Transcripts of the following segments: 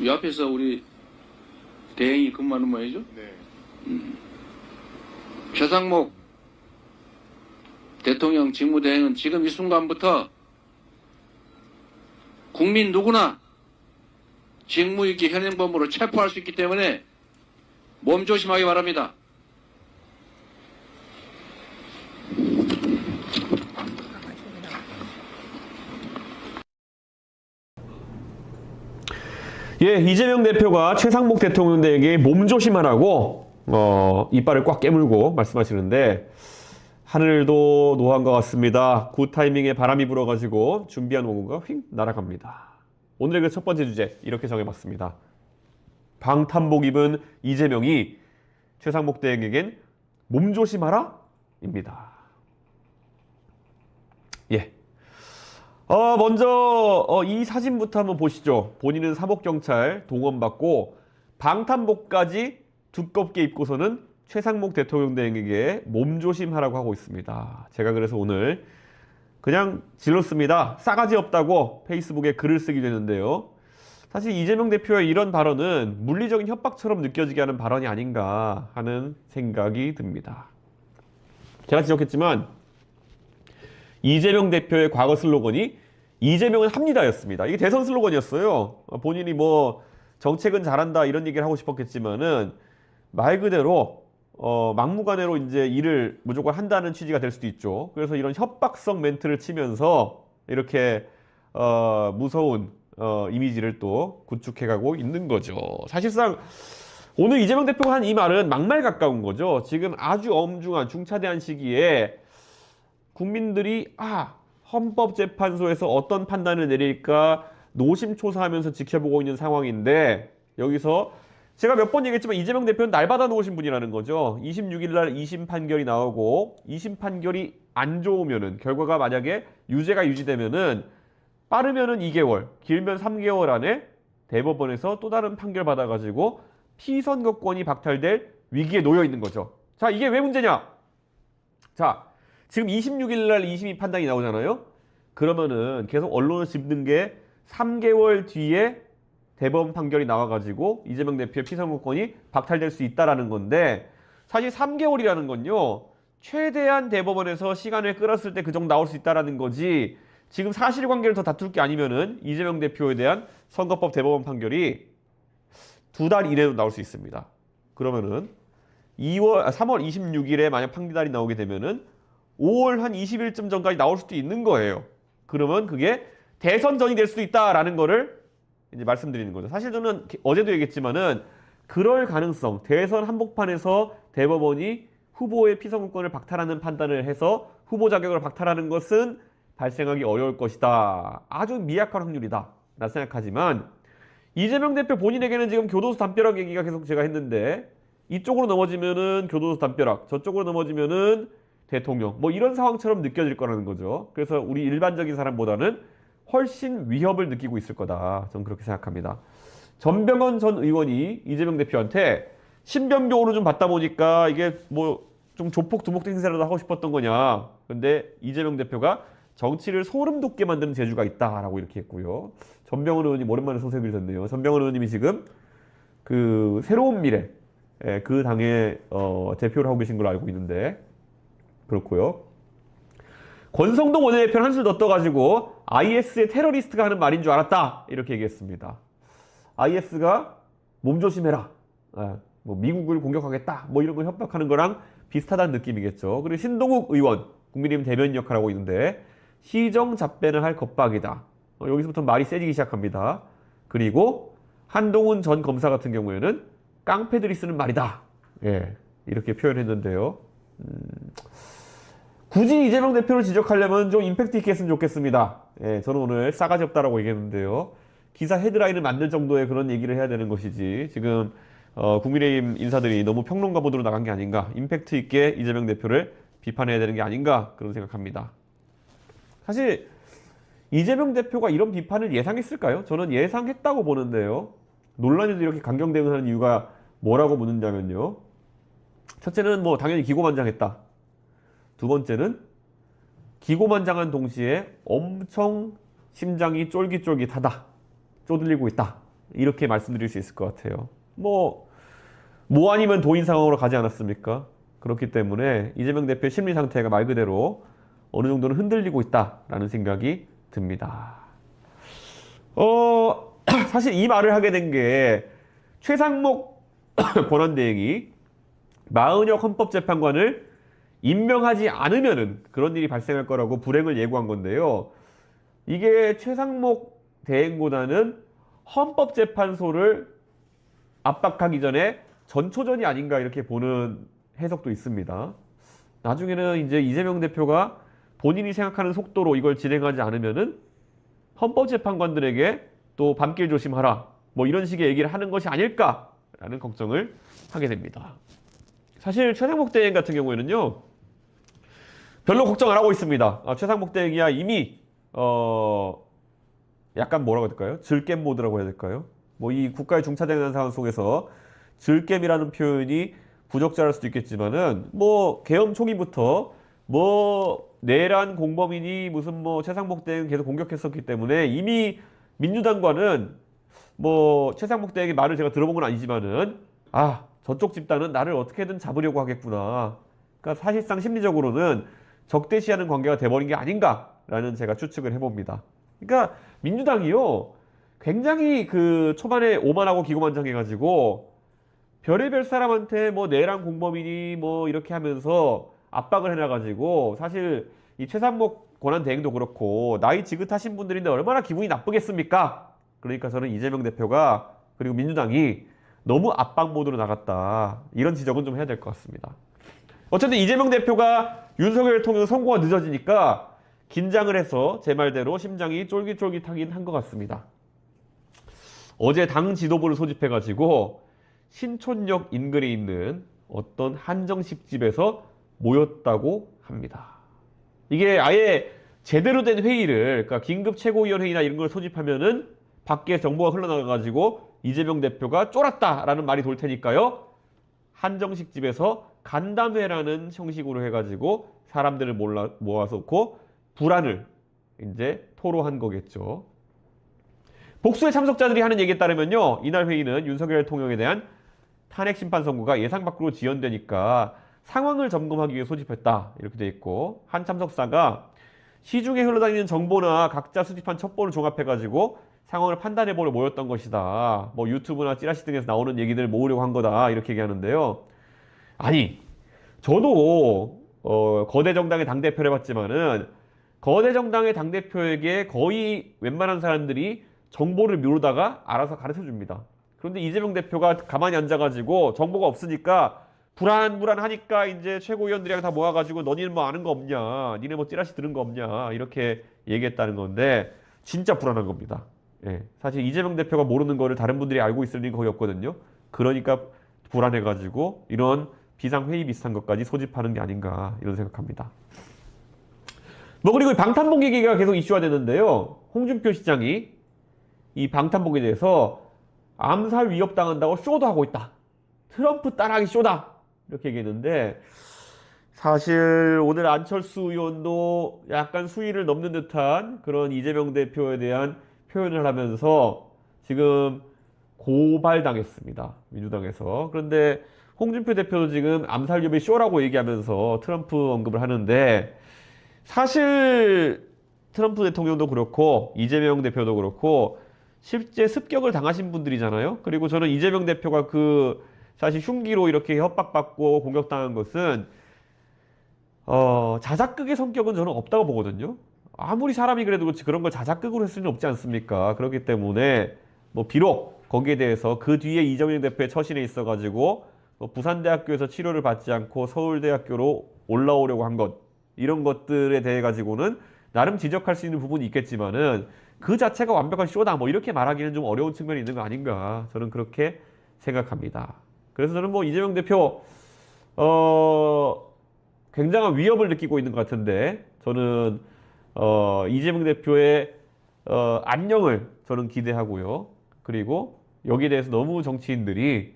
옆에서 우리 대행이 근무하는 모양이죠? 네. 최상목 대통령 직무대행은 지금 이 순간부터 국민 누구나 직무유기 현행범으로 체포할 수 있기 때문에 몸조심하기 바랍니다. 예, 이재명 대표가 최상목 대통령에게 몸조심하라고 이빨을 꽉 깨물고 말씀하시는데 하늘도 노한 것 같습니다. 굿 타이밍에 바람이 불어가지고 준비한 오군가 휙 날아갑니다. 오늘의 그 첫 번째 주제 이렇게 정해봤습니다. 방탄복 입은 이재명이 최상목 대행에겐 몸조심하라 입니다. 예. 먼저 이 사진부터 한번 보시죠. 본인은 사복경찰 동원받고 방탄복까지 두껍게 입고서는 최상목 대통령 대행에게 몸조심하라고 하고 있습니다. 제가 그래서 오늘 그냥 질렀습니다. 싸가지 없다고 페이스북에 글을 쓰게 되는데요. 사실 이재명 대표의 이런 발언은 물리적인 협박처럼 느껴지게 하는 발언이 아닌가 하는 생각이 듭니다. 제가 지적했지만 이재명 대표의 과거 슬로건이 이재명은 합니다였습니다. 이게 대선 슬로건이었어요. 본인이 뭐 정책은 잘한다 이런 얘기를 하고 싶었겠지만은 말 그대로 막무가내로 이제 일을 무조건 한다는 취지가 될 수도 있죠. 그래서 이런 협박성 멘트를 치면서 이렇게 무서운 이미지를 또 구축해가고 있는 거죠. 사실상 오늘 이재명 대표가 한 이 말은 막말 가까운 거죠. 지금 아주 엄중한 중차대한 시기에 국민들이 헌법재판소에서 어떤 판단을 내릴까 노심초사하면서 지켜보고 있는 상황인데 여기서 제가 몇 번 얘기했지만 이재명 대표는 날 받아 놓으신 분이라는 거죠. 26일 날 2심 판결이 나오고 2심 판결이 안 좋으면은 결과가 만약에 유죄가 유지되면은 빠르면은 2개월, 길면 3개월 안에 대법원에서 또 다른 판결 받아가지고 피선거권이 박탈될 위기에 놓여 있는 거죠. 자, 이게 왜 문제냐? 자, 지금 26일 날 2심이 판단이 나오잖아요. 그러면은 계속 언론을 짚는 게 3개월 뒤에 대법원 판결이 나와가지고 이재명 대표의 피선거권이 박탈될 수 있다라는 건데 사실 3개월이라는 건요. 최대한 대법원에서 시간을 끌었을 때 그 정도 나올 수 있다라는 거지 지금 사실관계를 더 다툴 게 아니면은 이재명 대표에 대한 선거법 대법원 판결이 2달 이내로 나올 수 있습니다. 그러면은 3월 26일에 만약 판결이 나오게 되면은 5월 한 20일쯤 전까지 나올 수도 있는 거예요. 그러면 그게 대선 전이 될 수도 있다라는 거를 이제 말씀드리는 거죠. 사실 저는 어제도 얘기했지만은 그럴 가능성, 대선 한복판에서 대법원이 후보의 피선거권을 박탈하는 판단을 해서 후보 자격을 박탈하는 것은 발생하기 어려울 것이다. 아주 미약한 확률이다. 라 생각하지만 이재명 대표 본인에게는 지금 교도소 담벼락 얘기가 계속 제가 했는데 이쪽으로 넘어지면은 교도소 담벼락, 저쪽으로 넘어지면은 대통령 뭐 이런 상황처럼 느껴질 거라는 거죠. 그래서 우리 일반적인 사람보다는 훨씬 위협을 느끼고 있을 거다. 저는 그렇게 생각합니다. 전병헌 전 의원이 이재명 대표한테 신변보호를 좀 받다 보니까 이게 뭐 좀 조폭 두목 행세라도 하고 싶었던 거냐. 근데 이재명 대표가 정치를 소름 돋게 만드는 재주가 있다라고 이렇게 했고요. 전병헌 의원님 오랜만에 소식을 듣네요. 전병헌 의원님이 지금 그 새로운 미래 그 당의 대표를 하고 계신 걸로 알고 있는데 그렇고요. 권성동 원내대표는 한술 더 떠가지고 IS의 테러리스트가 하는 말인 줄 알았다 이렇게 얘기했습니다. IS가 몸조심해라. 뭐 미국을 공격하겠다. 뭐 이런 걸 협박하는 거랑 비슷하다는 느낌이겠죠. 그리고 신동욱 의원 국민의힘 대변인 역할을 하고 있는데 시정 잡배는 할 겁박이다. 여기서부터 말이 세지기 시작합니다. 그리고 한동훈 전 검사 같은 경우에는 깡패들이 쓰는 말이다. 예, 이렇게 표현했는데요. 굳이 이재명 대표를 지적하려면 좀 임팩트 있게 했으면 좋겠습니다. 예, 저는 오늘 싸가지 없다라고 얘기했는데요. 기사 헤드라인을 만들 정도의 그런 얘기를 해야 되는 것이지 지금 국민의힘 인사들이 너무 평론가 모드로 나간 게 아닌가, 임팩트 있게 이재명 대표를 비판해야 되는 게 아닌가 그런 생각합니다. 사실 이재명 대표가 이런 비판을 예상했을까요? 저는 예상했다고 보는데요. 논란에도 이렇게 강경 대응하는 이유가 뭐라고 묻는다면요. 첫째는 뭐 당연히 기고만장했다. 두 번째는 기고만장한 동시에 엄청 심장이 쫄깃쫄깃하다. 쪼들리고 있다. 이렇게 말씀드릴 수 있을 것 같아요. 뭐 아니면 도인 상황으로 가지 않았습니까? 그렇기 때문에 이재명 대표의 심리 상태가 말 그대로 어느 정도는 흔들리고 있다라는 생각이 듭니다. 사실 이 말을 하게 된 게 최상목 권한대행이 마은혁 헌법재판관을 임명하지 않으면은 그런 일이 발생할 거라고 불행을 예고한 건데요. 이게 최상목 대행보다는 헌법재판소를 압박하기 전에 전초전이 아닌가 이렇게 보는 해석도 있습니다. 나중에는 이제 이재명 대표가 본인이 생각하는 속도로 이걸 진행하지 않으면은 헌법재판관들에게 또 밤길 조심하라 뭐 이런 식의 얘기를 하는 것이 아닐까라는 걱정을 하게 됩니다. 사실 최상목 대행 같은 경우에는요 별로 걱정 안 하고 있습니다. 최상목 대행이야 이미 약간 뭐라고 해야 될까요? 즐겜 모드라고 해야 될까요? 뭐 이 국가의 중차대한 상황 속에서 즐겜이라는 표현이 부적절할 수도 있겠지만은 뭐 계엄 초기부터 뭐 내란 공범이니 무슨 뭐 최상목 대행 계속 공격했었기 때문에 이미 민주당과는 뭐 최상목 대행의 말을 제가 들어본 건 아니지만은 저쪽 집단은 나를 어떻게든 잡으려고 하겠구나. 그러니까 사실상 심리적으로는 적대시하는 관계가 돼버린 게 아닌가라는 제가 추측을 해봅니다. 그러니까 민주당이요 굉장히 그 초반에 오만하고 기고만장해가지고 별의별 사람한테 뭐 내란 공범이니 뭐 이렇게 하면서 압박을 해놔가지고 사실 이 최상목 권한대행도 그렇고 나이 지긋하신 분들인데 얼마나 기분이 나쁘겠습니까? 그러니까 저는 이재명 대표가 그리고 민주당이 너무 압박 모드로 나갔다 이런 지적은 좀 해야 될 것 같습니다. 어쨌든 이재명 대표가 윤석열 대통령 선고가 늦어지니까 긴장을 해서 제 말대로 심장이 쫄깃쫄깃하긴 한 것 같습니다. 어제 당 지도부를 소집해가지고 신촌역 인근에 있는 어떤 한정식 집에서 모였다고 합니다. 이게 아예 제대로 된 회의를, 그러니까 긴급 최고위원회의나 이런 걸 소집하면은 밖에 정보가 흘러나가가지고 이재명 대표가 쫄았다라는 말이 돌 테니까요. 한정식 집에서 간담회라는 형식으로 해가지고 사람들을 모아서 놓고 불안을 이제 토로한 거겠죠. 복수의 참석자들이 하는 얘기에 따르면요. 이날 회의는 윤석열 대통령에 대한 탄핵 심판 선고가 예상 밖으로 지연되니까 상황을 점검하기 위해 소집했다. 이렇게 돼 있고 한 참석자가 시중에 흘러다니는 정보나 각자 수집한 첩보를 종합해가지고 상황을 판단해보려 모였던 것이다. 뭐 유튜브나 찌라시 등에서 나오는 얘기들을 모으려고 한 거다. 이렇게 얘기하는데요. 아니, 저도 거대 정당의 당대표를 해봤지만은 거대 정당의 당대표에게 거의 웬만한 사람들이 정보를 미루다가 알아서 가르쳐 줍니다. 그런데 이재명 대표가 가만히 앉아가지고 정보가 없으니까 불안하니까 이제 최고위원들이랑 다 모아가지고 너희는 뭐 아는 거 없냐, 니네 뭐 찌라시 들은 거 없냐 이렇게 얘기했다는 건데 진짜 불안한 겁니다. 예, 사실 이재명 대표가 모르는 거를 다른 분들이 알고 있을 리는 거의 없거든요. 그러니까 불안해가지고 이런 비상회의 비슷한 것까지 소집하는 게 아닌가 이런 생각합니다. 뭐 그리고 방탄복귀기가 계속 이슈가 되는데요. 홍준표 시장이 이 방탄복귀에 대해서 암살 위협당한다고 쇼도 하고 있다. 트럼프 따라하기 쇼다. 이렇게 얘기했는데 사실 오늘 안철수 의원도 약간 수위를 넘는 듯한 그런 이재명 대표에 대한 표현을 하면서 지금 고발당했습니다. 민주당에서. 그런데 홍준표 대표도 지금 암살 위협의 쇼라고 얘기하면서 트럼프 언급을 하는데 사실 트럼프 대통령도 그렇고 이재명 대표도 그렇고 실제 습격을 당하신 분들이잖아요. 그리고 저는 이재명 대표가 그 사실 흉기로 이렇게 협박받고 공격당한 것은 자작극의 성격은 저는 없다고 보거든요. 아무리 사람이 그래도 그렇지 그런 걸 자작극으로 했을 수는 없지 않습니까? 그렇기 때문에 뭐 비록 거기에 대해서 그 뒤에 이재명 대표의 처신에 있어가지고 부산대학교에서 치료를 받지 않고 서울대학교로 올라오려고 한 것 이런 것들에 대해 가지고는 나름 지적할 수 있는 부분이 있겠지만은 그 자체가 완벽한 쇼다 뭐 이렇게 말하기는 좀 어려운 측면이 있는 거 아닌가 저는 그렇게 생각합니다. 그래서 저는 뭐 이재명 대표 굉장한 위협을 느끼고 있는 것 같은데 저는 이재명 대표의 안녕을 저는 기대하고요. 그리고 여기에 대해서 너무 정치인들이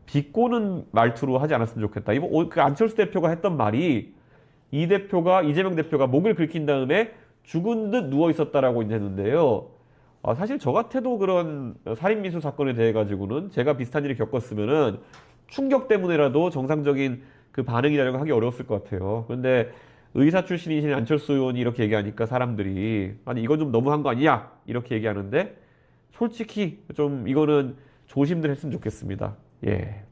비꼬는 말투로 하지 않았으면 좋겠다. 이번 그 안철수 대표가 했던 말이 이재명 대표가 목을 긁힌 다음에 죽은 듯 누워 있었다라고 이제 했는데요. 사실 저 같아도 그런 살인미수 사건에 대해 가지고는 제가 비슷한 일을 겪었으면은 충격 때문에라도 정상적인 그 반응이라고 하기 어려웠을 것 같아요. 그런데 의사 출신이신 안철수 의원이 이렇게 얘기하니까 사람들이 아니 이건 좀 너무한 거 아니야? 이렇게 얘기하는데 솔직히 좀 이거는 조심들 했으면 좋겠습니다. 예.